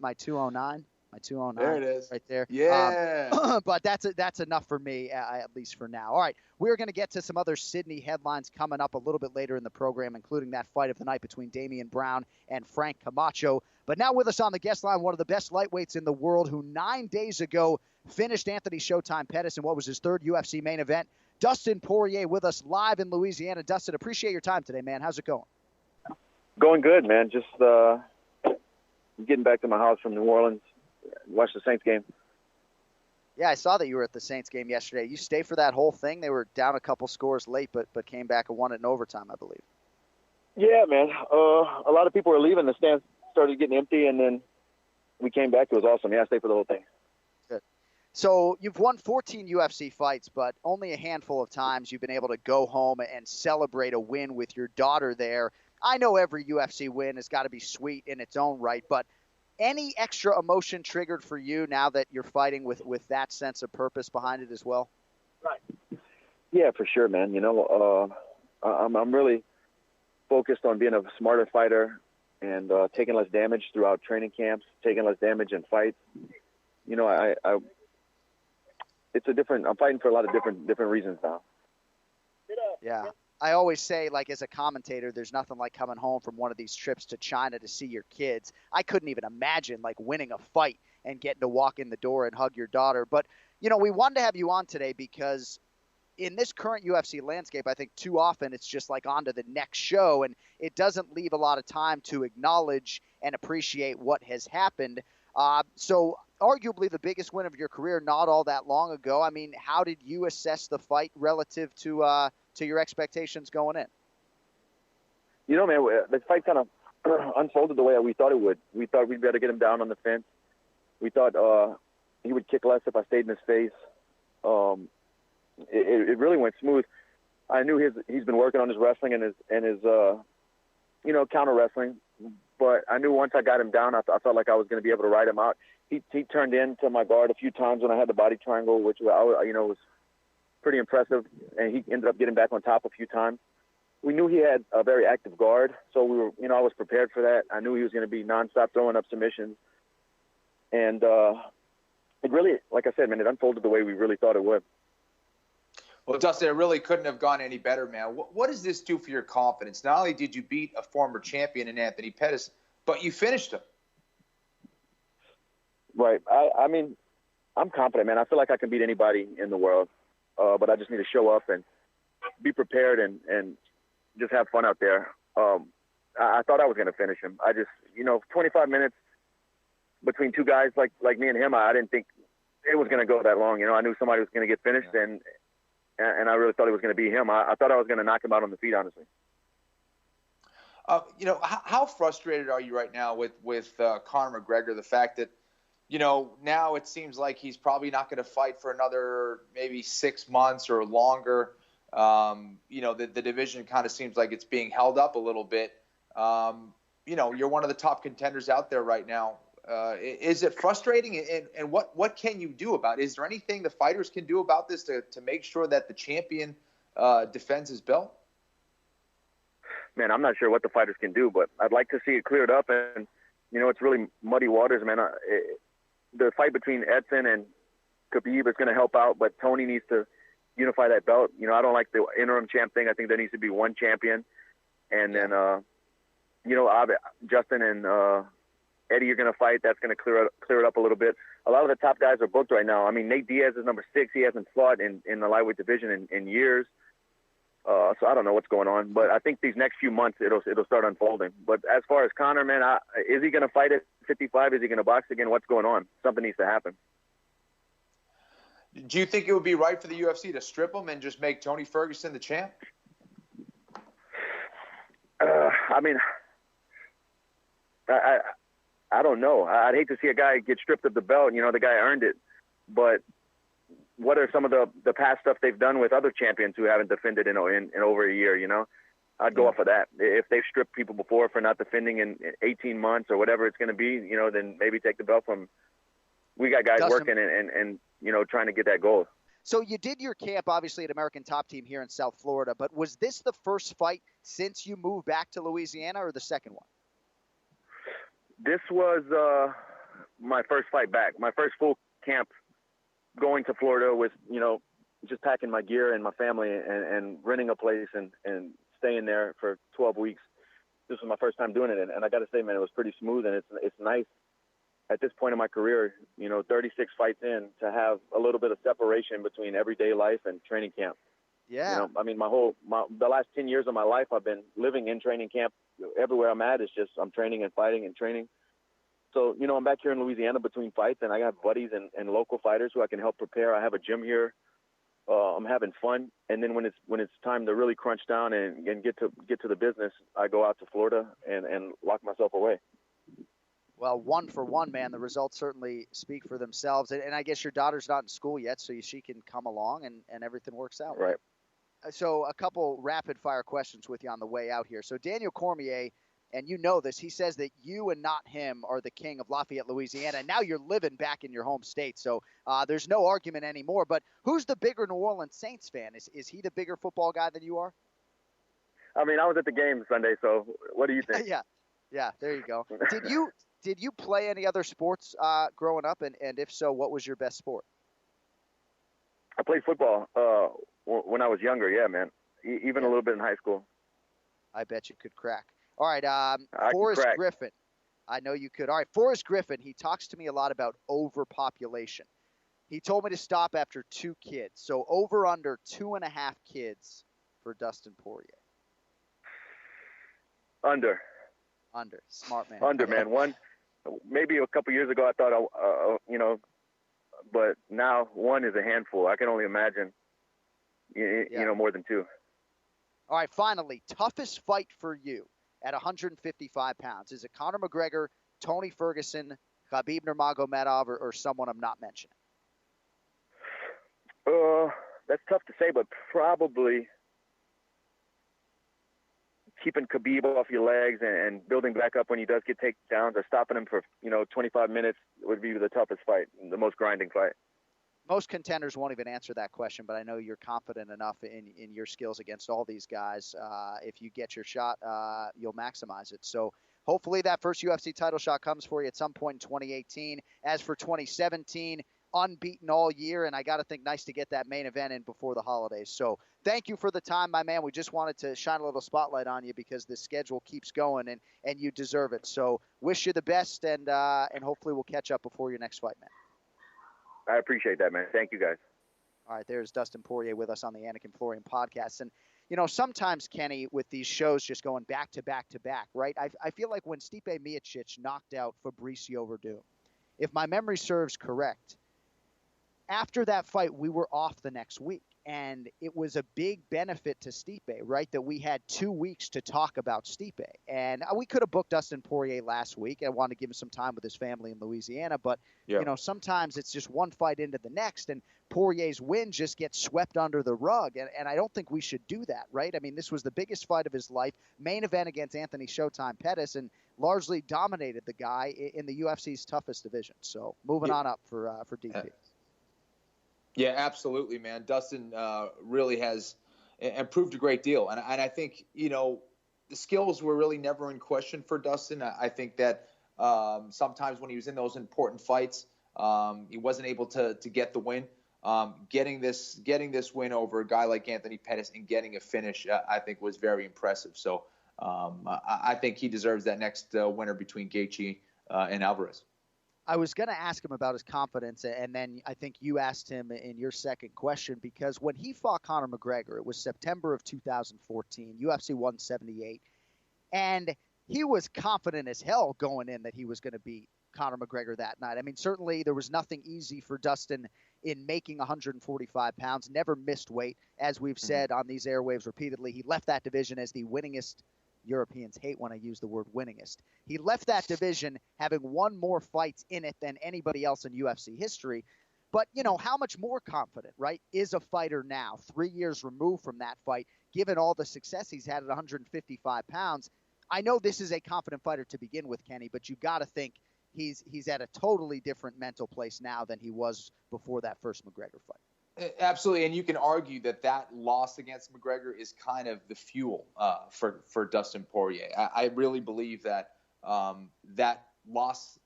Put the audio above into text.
my 209. My 209. There it is. Right there. Yeah. But that's enough for me, at least for now. All right, we're going to get to some other Sydney headlines coming up a little bit later in the program, including that fight of the night between Damian Brown and Frank Camacho. But now with us on the guest line, one of the best lightweights in the world who 9 days ago finished Anthony Showtime Pettis in what was his third UFC main event. Dustin Poirier with us live in Louisiana. Dustin, appreciate your time today, man. How's it going? Going good, man. Just getting back to my house from New Orleans. Watched the Saints game. Yeah, I saw that you were at the Saints game yesterday. You stay for that whole thing? They were down a couple scores late, but came back and won it in overtime, I believe. Yeah, man. A lot of people were leaving. The stands started getting empty, and then we came back. It was awesome. Yeah, I stayed for the whole thing. Good. So you've won 14 UFC fights, but only a handful of times you've been able to go home and celebrate a win with your daughter there. I know every UFC win has got to be sweet in its own right, but any extra emotion triggered for you now that you're fighting with that sense of purpose behind it as well? Right. Yeah, for sure, man. You know, I'm really focused on being a smarter fighter and taking less damage throughout training camps, taking less damage in fights. You know, I'm fighting for a lot of different reasons now. Yeah. I always say, like, as a commentator, there's nothing like coming home from one of these trips to China to see your kids. I couldn't even imagine, like, winning a fight and getting to walk in the door and hug your daughter. But, you know, we wanted to have you on today because in this current UFC landscape, I think too often it's just like on to the next show, and it doesn't leave a lot of time to acknowledge and appreciate what has happened. So arguably the biggest win of your career not all that long ago. I mean, how did you assess the fight relative to your expectations going in? You know, man, the fight kind of unfolded the way we thought it would. We thought we'd be able to get him down on the fence. We thought he would kick less if I stayed in his face. It really went smooth. I knew he's been working on his wrestling and his you know, counter wrestling. But I knew once I got him down, I felt like I was going to be able to ride him out. He turned into my guard a few times when I had the body triangle, which was pretty impressive. And he ended up getting back on top a few times. We knew he had a very active guard, so I was prepared for that. I knew he was going to be nonstop throwing up submissions. And it really, like I said, man, it unfolded the way we really thought it would. Well, Dustin, it really couldn't have gone any better, man. What does this do for your confidence? Not only did you beat a former champion in Anthony Pettis, but you finished him. Right. I mean, I'm confident, man. I feel like I can beat anybody in the world, but I just need to show up and be prepared and just have fun out there. I thought I was going to finish him. 25 minutes between two guys like me and him, I didn't think it was going to go that long. You know, I knew somebody was going to get finished, and I really thought it was going to be him. I thought I was going to knock him out on the feet, honestly. How frustrated are you right now with Conor McGregor? The fact that, now it seems like he's probably not going to fight for another maybe 6 months or longer. The division kind of seems like it's being held up a little bit. You're one of the top contenders out there right now. Is it frustrating? And what can you do about it? Is there anything the fighters can do about this to make sure that the champion defends his belt? Man, I'm not sure what the fighters can do, but I'd like to see it cleared up. And, it's really muddy waters, man. The fight between Edson and Khabib is going to help out, but Tony needs to unify that belt. I don't like the interim champ thing. I think there needs to be one champion. And then, Justin and Eddie are going to fight. That's going to clear it up a little bit. A lot of the top guys are booked right now. I mean, Nate Diaz is number 6. He hasn't fought in the lightweight division in years. So I don't know what's going on. But I think these next few months it'll start unfolding. But as far as Conor, man, is he going to fight at 55? Is he going to box again? What's going on? Something needs to happen. Do you think it would be right for the UFC to strip him and just make Tony Ferguson the champ? I don't know. I'd hate to see a guy get stripped of the belt. The guy earned it. But what are some of the past stuff they've done with other champions who haven't defended in over a year, I'd go off of that. If they've stripped people before for not defending in 18 months or whatever it's going to be, then maybe take the belt from. We got guys Dustin, working and trying to get that goal. So you did your camp, obviously, at American Top Team here in South Florida, but was this the first fight since you moved back to Louisiana or the second one? This was my first fight back, my first full camp, going to Florida with, just packing my gear and my family and renting a place and staying there for 12 weeks. This was my first time doing it. And I got to say, man, it was pretty smooth, and it's nice at this point in my career, 36 fights in, to have a little bit of separation between everyday life and training camp. Yeah. The last 10 years of my life, I've been living in training camp. Everywhere I'm at, it's just I'm training and fighting and training. So, I'm back here in Louisiana between fights, and I have buddies and local fighters who I can help prepare. I have a gym here. I'm having fun. And then when it's time to really crunch down and get to the business, I go out to Florida and lock myself away. Well, 1 for 1, man. The results certainly speak for themselves. And I guess your daughter's not in school yet, so she can come along and everything works out. Right. So a couple rapid-fire questions with you on the way out here. So Daniel Cormier, and you know this, he says that you and not him are the king of Lafayette, Louisiana. And now you're living back in your home state, so there's no argument anymore. But who's the bigger New Orleans Saints fan? Is he the bigger football guy than you are? I mean, I was at the game Sunday, so what do you think? Yeah, there you go. Did you play any other sports growing up? And if so, what was your best sport? I played football when I was younger, yeah, man. Even a little bit in high school. I bet you could crack. All right, Forrest Griffin. I know you could. All right, Forrest Griffin, he talks to me a lot about overpopulation. He told me to stop after 2 kids. So over under 2.5 kids for Dustin Poirier. Under. Smart man. Under, man. One, maybe a couple years ago I thought, but now 1 is a handful. I can only imagine, more than 2. All right, finally, toughest fight for you at 155 pounds. Is it Conor McGregor, Tony Ferguson, Khabib Nurmagomedov, or someone I'm not mentioning? That's tough to say, but probably keeping Khabib off your legs and building back up when he does get takedowns, or stopping him for 25 minutes would be the toughest fight, the most grinding fight. Most contenders won't even answer that question, but I know you're confident enough in your skills against all these guys. If you get your shot, you'll maximize it. So hopefully that first UFC title shot comes for you at some point in 2018. As for 2017, unbeaten all year, and I got to think nice to get that main event in before the holidays. So thank you for the time, my man. We just wanted to shine a little spotlight on you because the schedule keeps going, and you deserve it. So wish you the best, and hopefully we'll catch up before your next fight, man. I appreciate that, man. Thank you, guys. All right, there's Dustin Poirier with us on the Anakin Florian podcast. And, sometimes, Kenny, with these shows just going back to back to back, right? I feel like when Stipe Miocic knocked out Fabricio Verdum, if my memory serves correct, after that fight, we were off the next week. And it was a big benefit to Stipe, right, that we had 2 weeks to talk about Stipe. And we could have booked Dustin Poirier last week. I wanted to give him some time with his family in Louisiana. But, sometimes it's just one fight into the next, and Poirier's win just gets swept under the rug. And I don't think we should do that, right? I mean, this was the biggest fight of his life, main event against Anthony Showtime Pettis, and largely dominated the guy in the UFC's toughest division. So moving on up for DP. Yeah, absolutely, man. Dustin really has improved a great deal. And I think, the skills were really never in question for Dustin. I think that sometimes when he was in those important fights, he wasn't able to get the win. Getting this win over a guy like Anthony Pettis and getting a finish, I think was very impressive. So I think he deserves that next winner between Gaethje and Alvarez. I was going to ask him about his confidence, and then I think you asked him in your second question, because when he fought Conor McGregor, it was September of 2014, UFC 178, and he was confident as hell going in that he was going to beat Conor McGregor that night. I mean, certainly there was nothing easy for Dustin in making 145 pounds, never missed weight. As we've said on these airwaves repeatedly, he left that division as the winningest. Europeans hate when I use the word winningest. He left that division having won more fights in it than anybody else in UFC history. But, how much more confident, right, is a fighter now, 3 years removed from that fight, given all the success he's had at 155 pounds? I know this is a confident fighter to begin with, Kenny, but you got to think he's at a totally different mental place now than he was before that first McGregor fight. Absolutely, and you can argue that loss against McGregor is kind of the fuel for Dustin Poirier. I really believe that that loss